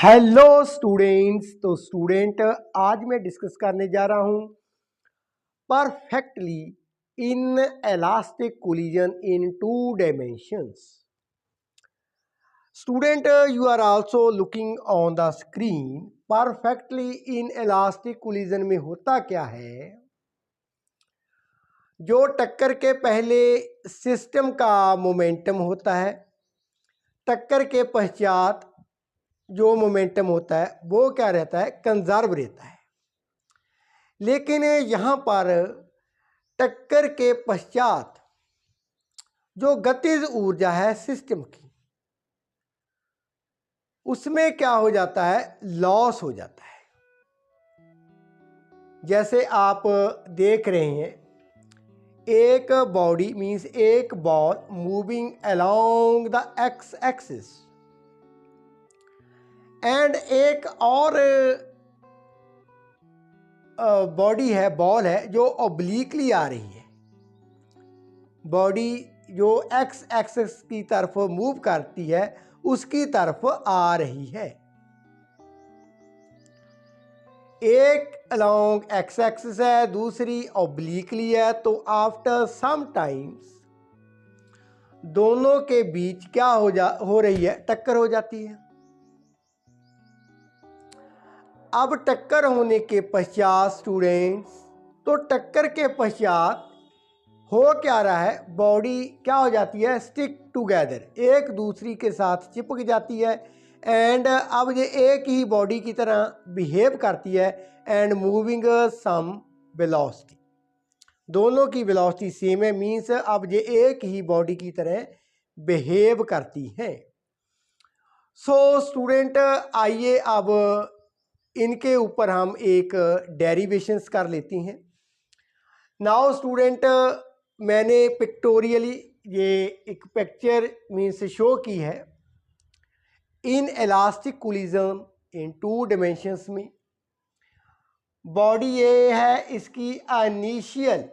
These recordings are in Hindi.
Hello students. तो स्टूडेंट आज मैं डिस्कस करने जा रहा हूं perfectly inelastic collision in two dimensions. Student you are also looking on the screen. Perfectly inelastic collision में होता क्या है, जो टक्कर के पहले सिस्टम का मोमेंटम होता है, टक्कर के पश्चात जो मोमेंटम होता है वो क्या रहता है, कंजर्व रहता है। लेकिन यहाँ पर टक्कर के पश्चात जो गतिज ऊर्जा है सिस्टम की, उसमें क्या हो जाता है, लॉस हो जाता है। जैसे आप देख रहे हैं, एक बॉडी मींस एक ball moving along the x axis and एक और बॉडी है, बॉल है जो ऑब्लिकली आ रही है। बॉडी जो एक्स एक्सिस की तरफ मूव करती है उसकी तरफ आ रही है। एक अलोंग एक्स एक्सिस है, दूसरी ऑब्लिकली है। तो आफ्टर सम टाइम्स दोनों के बीच क्या हो रही है, टक्कर हो जाती है। अब टक्कर होने के पश्चात स्टूडेंट्स, तो टक्कर के पश्चात हो क्या रहा है, बॉडी क्या हो जाती है, स्टिक टुगेदर, एक दूसरी के साथ चिपक जाती है। एंड अब ये एक ही बॉडी की तरह बिहेव करती है एंड मूविंग सम वेलोसिटी, दोनों की वेलोसिटी सेम है। मीन्स अब ये एक ही बॉडी की तरह बिहेव करती हैं। सो स्टूडेंट आइए अब इनके ऊपर हम एक डेरिवेशंस कर लेती हैं। नाउ स्टूडेंट मैंने पिक्टोरियली ये एक पिक्चर मीन्स शो की है inelastic collision in two dimensions में। बॉडी ये है, इसकी इनिशियल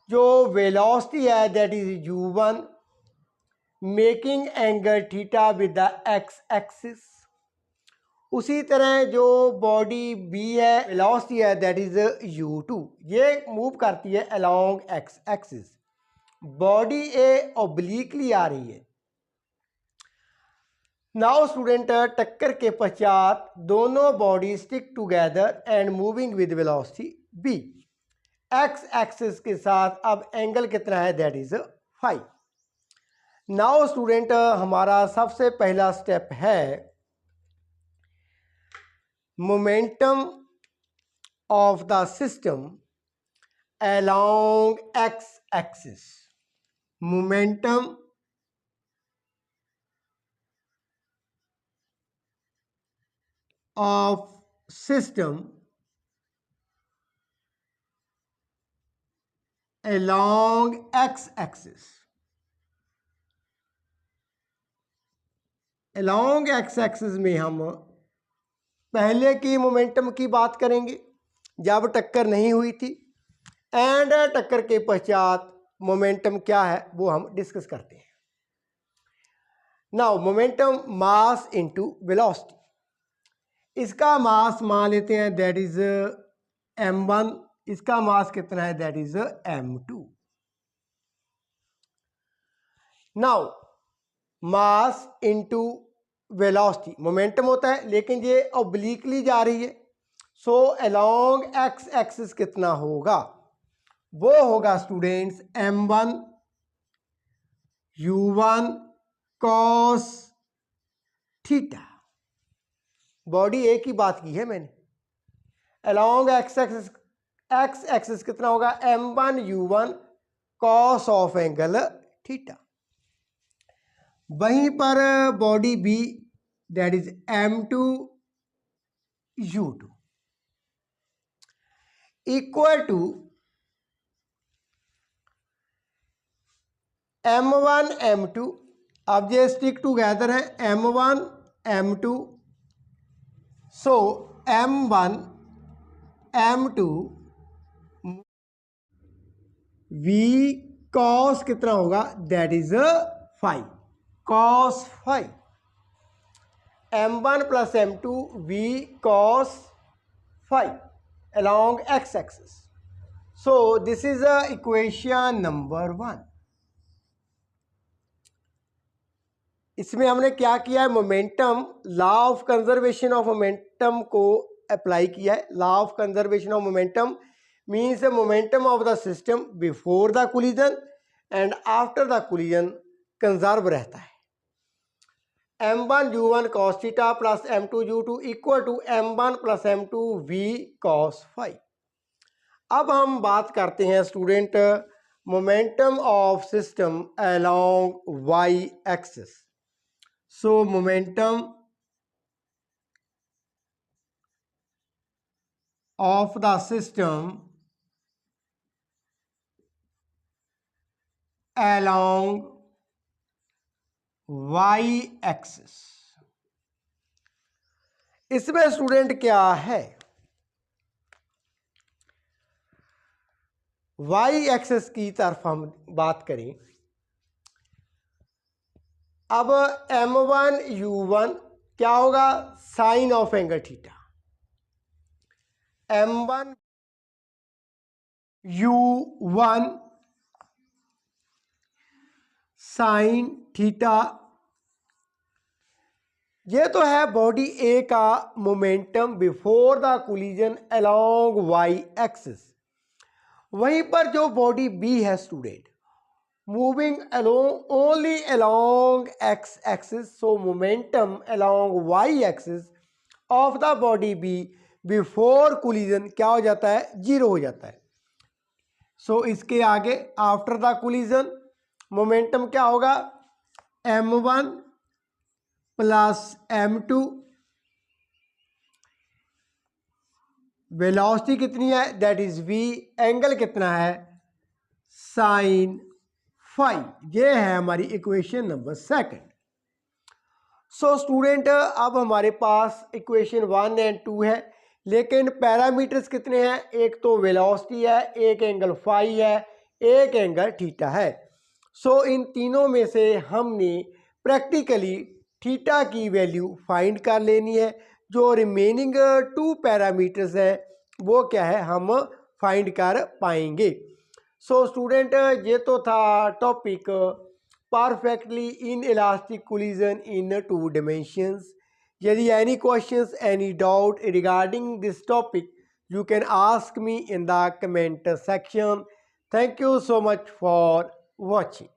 जो वेलोसिटी है that is u1, making angle theta with the x axis. उसी तरह जो बॉडी बी है, वेलोसिटी है दैट इज u2, ये मूव करती है along x axis. Body A obliquely आ रही है। नाउ स्टूडेंट टक्कर के पश्चात दोनों body stick together and moving with velocity B. X axis के साथ अब एंगल कितना है, दैट इज 5। नाउ स्टूडेंट हमारा सबसे पहला स्टेप है momentum of the system along x-axis. Momentum of system along x-axis. Along x-axis में हम पहले की मोमेंटम की बात करेंगे जब टक्कर नहीं हुई थी, एंड टक्कर के पश्चात मोमेंटम क्या है वो हम डिस्कस करते हैं। Now momentum mass into velocity, इसका मास मान लेते हैं दैट इज m1, इसका मास कितना है, that is m2। Now mass into velocity, momentum होता है लेकिन ये ऑब्लिकली जा रही है। सो अलोंग एक्स एक्सिस कितना होगा, वो होगा students m1 u1 cos theta. Body एक ही बात की है मैंने। अलोंग एक्स एक्सिस कितना होगा, m1 u1 cos of angle theta. वहीं पर body B that is m2 u2 equal to m1 m2। अब ये स्टिक टूगेदर है, m1 m2। सो m1 m2 v cos कितना होगा, that is 5, cos 5। m1 plus m2 v cos phi along x-axis. So this is a equation number 1. इसमें हमने क्या किया है, momentum, law of conservation of momentum को अप्लाई किया है. Law of conservation of momentum means momentum of the system before the collision and after the collision conserve रहता है. m1 u1 cos theta plus m2 u2 equal to m1 plus m2 v cos phi. अब हम बात करते हैं student momentum of system along y axis. So momentum of the system along y axis. इसमें स्टूडेंट क्या है, y एक्सिस की तरफ हम बात करें. अब m1 u1 क्या होगा, sine of angle theta. m1 u1 sine theta. ये तो है बॉडी ए का momentum before the collision along y axis. वहीं पर जो बॉडी बी है student, moving along only along x axis. So momentum along y axis of the body B before collision क्या हो जाता है, जीरो हो जाता है. सो इसके आगे आफ्टर द कोलिजन मोमेंटम क्या होगा, m1 प्लस m2. वेलोसिटी कितनी है, दैट इज v. एंगल कितना है, साइन फाई. ये है हमारी इक्वेशन नंबर 2. सो स्टूडेंट अब हमारे पास इक्वेशन 1 एंड 2 है, लेकिन पैरामीटर्स कितने हैं, एक तो वेलोसिटी है, एक एंगल फाई है, एक एंगल थीटा है. सो इन तीनों में से हमने प्रैक्टिकली थीटा की वैल्यू फाइंड कर लेनी है. जो रिमेनिंग 2 पैरामीटर्स हैं वो क्या है, हम फाइंड कर पाएंगे. सो स्टूडेंट ये तो था topic perfectly inelastic collision इन 2 dimensions. यदि any questions, any doubt regarding this topic, you can ask me in the comment section. Thank you so much for watching.